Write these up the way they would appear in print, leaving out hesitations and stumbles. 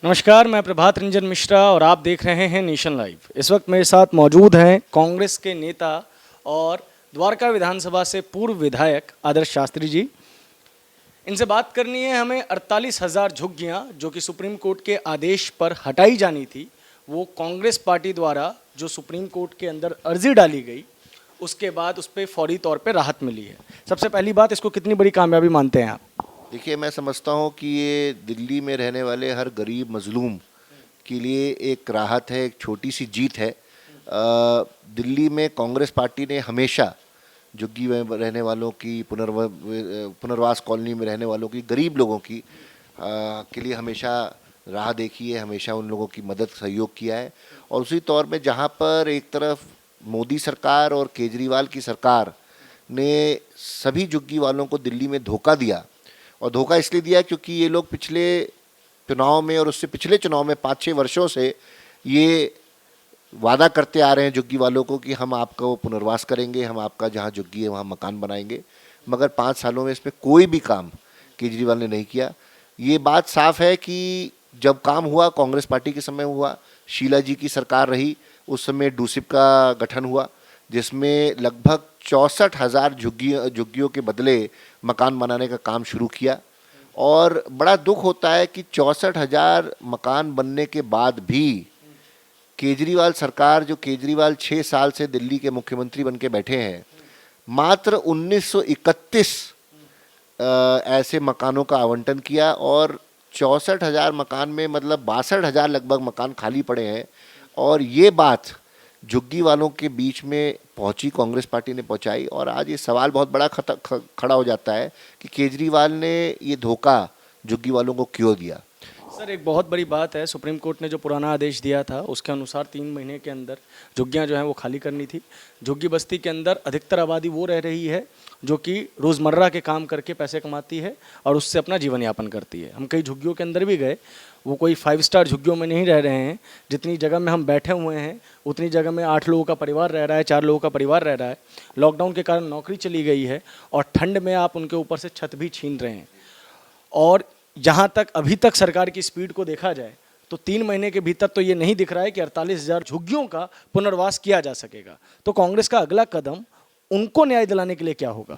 नमस्कार, मैं प्रभात रंजन मिश्रा और आप देख रहे हैं नेशन लाइव। इस वक्त मेरे साथ मौजूद हैं कांग्रेस के नेता और द्वारका विधानसभा से पूर्व विधायक आदर्श शास्त्री जी। इनसे बात करनी है हमें 48,000 झुग्गियाँ जो कि सुप्रीम कोर्ट के आदेश पर हटाई जानी थी, वो कांग्रेस पार्टी द्वारा जो सुप्रीम कोर्ट के अंदर अर्जी डाली गई उसके बाद उस पर फौरी तौर पर राहत मिली है। सबसे पहली बात, इसको कितनी बड़ी कामयाबी मानते हैं आप? देखिए, मैं समझता हूँ कि ये दिल्ली में रहने वाले हर गरीब मजलूम के लिए एक राहत है, एक छोटी सी जीत है। दिल्ली में कांग्रेस पार्टी ने हमेशा झुग्गी में रहने वालों की, पुनर्वास कॉलोनी में रहने वालों की, गरीब लोगों की के लिए हमेशा राह देखी है, हमेशा उन लोगों की मदद सहयोग किया है। और उसी तौर में जहाँ पर एक तरफ मोदी सरकार और केजरीवाल की सरकार ने सभी झुग्गी वालों को दिल्ली में धोखा दिया, और धोखा इसलिए दिया क्योंकि ये लोग पिछले चुनाव में और उससे पिछले चुनाव में 5-6 वर्षों से ये वादा करते आ रहे हैं झुग्गी वालों को कि हम आपको पुनर्वास करेंगे, हम आपका जहाँ झुग्गी है वहाँ मकान बनाएंगे। मगर 5 सालों में इसमें कोई भी काम केजरीवाल ने नहीं किया। ये बात साफ है कि जब काम हुआ कांग्रेस पार्टी के समय हुआ, शीला जी की सरकार रही, उस समय डूसिप का गठन हुआ जिसमें लगभग 64,000 झुग्गियों के बदले मकान बनाने का काम शुरू किया। और बड़ा दुख होता है कि 64,000 मकान बनने के बाद भी केजरीवाल सरकार, जो केजरीवाल 6 साल से दिल्ली के मुख्यमंत्री बन के बैठे हैं, मात्र 1931 ऐसे मकानों का आवंटन किया और 64,000 मकान में मतलब 62,000 लगभग मकान खाली पड़े हैं। और ये बात झुग्गी वालों के बीच में पहुंची, कांग्रेस पार्टी ने पहुंचाई, और आज ये सवाल बहुत बड़ा खड़ा हो जाता है कि केजरीवाल ने ये धोखा झुग्गी वालों को क्यों दिया। सर, एक बहुत बड़ी बात है, सुप्रीम कोर्ट ने जो पुराना आदेश दिया था उसके अनुसार 3 महीने के अंदर झुग्गियाँ जो हैं वो खाली करनी थी। झुग्गी बस्ती के अंदर अधिकतर आबादी वो रह रही है जो कि रोज़मर्रा के काम करके पैसे कमाती है और उससे अपना जीवन यापन करती है। हम कई झुग्गियों के अंदर भी गए, वो कोई 5 स्टार झुग्गियों में नहीं रह रहे हैं। जितनी जगह में हम बैठे हुए हैं उतनी जगह में 8 लोगों का परिवार रह रहा है, 4 लोगों का परिवार रह रहा है। लॉकडाउन के कारण नौकरी चली गई है और ठंड में आप उनके ऊपर से छत भी छीन रहे हैं। और जहाँ तक अभी तक सरकार की स्पीड को देखा जाए तो 3 महीने के भीतर तो ये नहीं दिख रहा है कि 48,000 झुग्गियों का पुनर्वास किया जा सकेगा। तो कांग्रेस का अगला कदम उनको न्याय दिलाने के लिए क्या होगा?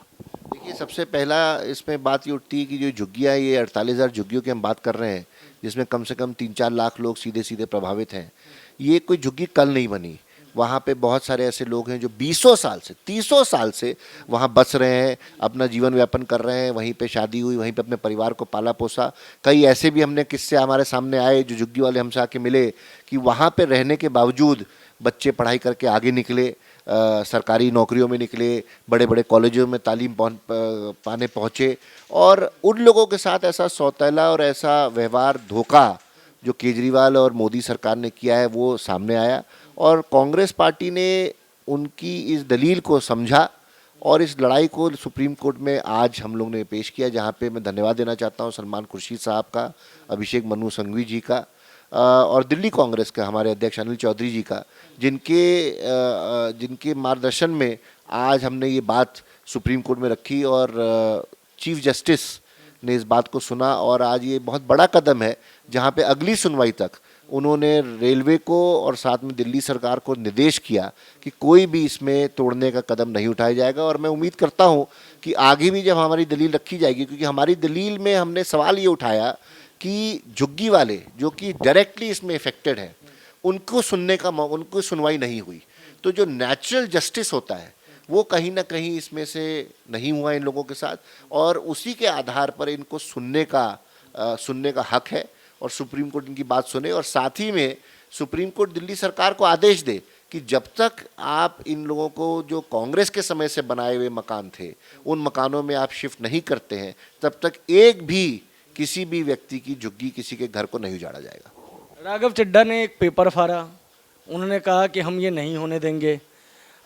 देखिए, सबसे पहला इसमें बात ये उठती है कि जो झुग्गियाँ, ये 48,000 झुग्गियों की हम बात कर रहे हैं जिसमें कम से कम 3-4 लाख लोग सीधे सीधे प्रभावित हैं। ये कोई झुग्गी कल नहीं बनी। वहाँ पे बहुत सारे ऐसे लोग हैं जो 20 साल से, 30 साल से वहाँ बस रहे हैं, अपना जीवन यापन कर रहे हैं, वहीं पे शादी हुई, वहीं पे अपने परिवार को पाला पोसा। कई ऐसे भी हमने किस्से हमारे सामने आए जो झुग्गी वाले हमसे आके मिले कि वहाँ पे रहने के बावजूद बच्चे पढ़ाई करके आगे निकले, सरकारी नौकरियों में निकले, बड़े बड़े कॉलेजों में तालीम पाने पहुँचे। और उन लोगों के साथ ऐसा सौतेला और ऐसा व्यवहार, धोखा जो केजरीवाल और मोदी सरकार ने किया है वो सामने आया। और कांग्रेस पार्टी ने उनकी इस दलील को समझा और इस लड़ाई को सुप्रीम कोर्ट में आज हम लोग ने पेश किया, जहाँ पे मैं धन्यवाद देना चाहता हूँ सलमान खुर्शीद साहब का, अभिषेक मनु संघवी जी का, और दिल्ली कांग्रेस का हमारे अध्यक्ष अनिल चौधरी जी का, जिनके मार्गदर्शन में आज हमने ये बात सुप्रीम कोर्ट में रखी और चीफ जस्टिस ने इस बात को सुना। और आज ये बहुत बड़ा कदम है जहाँ पे अगली सुनवाई तक उन्होंने रेलवे को और साथ में दिल्ली सरकार को निर्देश किया कि कोई भी इसमें तोड़ने का कदम नहीं उठाया जाएगा। और मैं उम्मीद करता हूँ कि आगे भी जब हमारी दलील रखी जाएगी, क्योंकि हमारी दलील में हमने सवाल ये उठाया कि झुग्गी वाले जो कि डायरेक्टली इसमें इफेक्टेड हैं उनको उनको सुनवाई नहीं हुई। तो जो नेचुरल जस्टिस होता है वो कहीं ना कहीं इसमें से नहीं हुआ इन लोगों के साथ, और उसी के आधार पर इनको सुनने का हक है और सुप्रीम कोर्ट इनकी बात सुने। और साथ ही में सुप्रीम कोर्ट दिल्ली सरकार को आदेश दे कि जब तक आप इन लोगों को जो कांग्रेस के समय से बनाए हुए मकान थे उन मकानों में आप शिफ्ट नहीं करते हैं, तब तक एक भी किसी भी व्यक्ति की झुग्गी, किसी के घर को नहीं उजाड़ा जाएगा। राघव चड्ढा ने एक पेपर फाड़ा, उन्होंने कहा कि हम ये नहीं होने देंगे।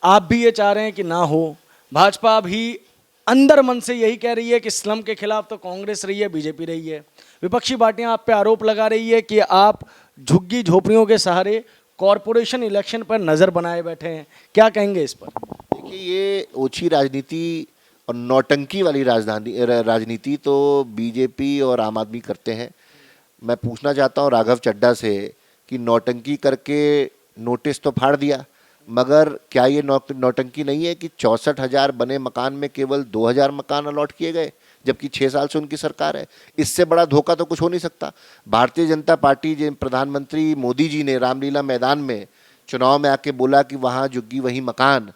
आप भी ये चाह रहे हैं कि ना हो। भाजपा भी अंदर मन से यही कह रही है कि स्लम के खिलाफ तो कांग्रेस रही है, बीजेपी रही है। विपक्षी पार्टियां आप पे आरोप लगा रही है कि आप झुग्गी झोपड़ियों के सहारे कॉरपोरेशन इलेक्शन पर नज़र बनाए बैठे हैं। क्या कहेंगे इस पर? देखिए, ये ओछी राजनीति और नौटंकी वाली राजनीति तो बीजेपी और आम आदमी करते हैं। मैं पूछना चाहता हूँ राघव चड्ढा से कि नौटंकी करके नोटिस तो फाड़ दिया, मगर क्या ये नौटंकी नहीं है कि 64,000 बने मकान में केवल 2,000 मकान अलॉट किए गए, जबकि 6 साल से उनकी सरकार है। इससे बड़ा धोखा तो कुछ हो नहीं सकता। भारतीय जनता पार्टी, प्रधानमंत्री मोदी जी ने रामलीला मैदान में चुनाव में आके बोला कि वहाँ झुग्गी वहीं मकान।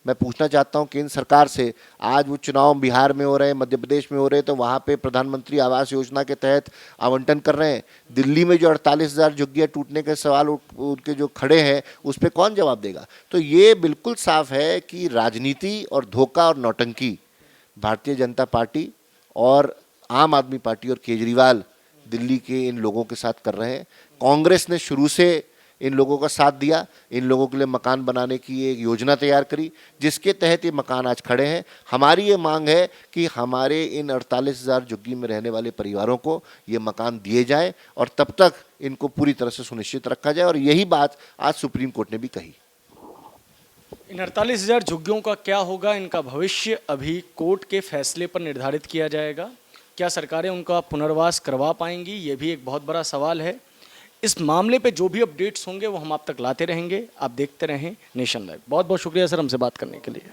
मैं पूछना चाहता हूँ केंद्र सरकार से, आज वो चुनाव बिहार में हो रहे हैं, मध्य प्रदेश में हो रहे हैं, तो वहाँ पे प्रधानमंत्री आवास योजना के तहत आवंटन कर रहे हैं। दिल्ली में जो 48,000 झुग्गियाँ टूटने के सवाल उनके जो खड़े हैं, उस पर कौन जवाब देगा? तो ये बिल्कुल साफ है कि राजनीति और धोखा और नौटंकी भारतीय जनता पार्टी और आम आदमी पार्टी और केजरीवाल दिल्ली के इन लोगों के साथ कर रहे हैं। कांग्रेस ने शुरू से इन लोगों का साथ दिया, इन लोगों के लिए मकान बनाने की एक योजना तैयार करी, जिसके तहत ये मकान आज खड़े हैं। हमारी ये मांग है कि हमारे इन 48,000 झुग्गी में रहने वाले परिवारों को ये मकान दिए जाए और तब तक इनको पूरी तरह से सुनिश्चित रखा जाए, और यही बात आज सुप्रीम कोर्ट ने भी कही। इन 48,000 झुग्गियों का क्या होगा, इनका भविष्य अभी कोर्ट के फैसले पर निर्धारित किया जाएगा। क्या सरकारें उनका पुनर्वास करवा पाएंगी, ये भी एक बहुत बड़ा सवाल है। इस मामले पे जो भी अपडेट्स होंगे वो हम आप तक लाते रहेंगे। आप देखते रहें नेशन लाइव। बहुत बहुत शुक्रिया सर हमसे बात करने के लिए।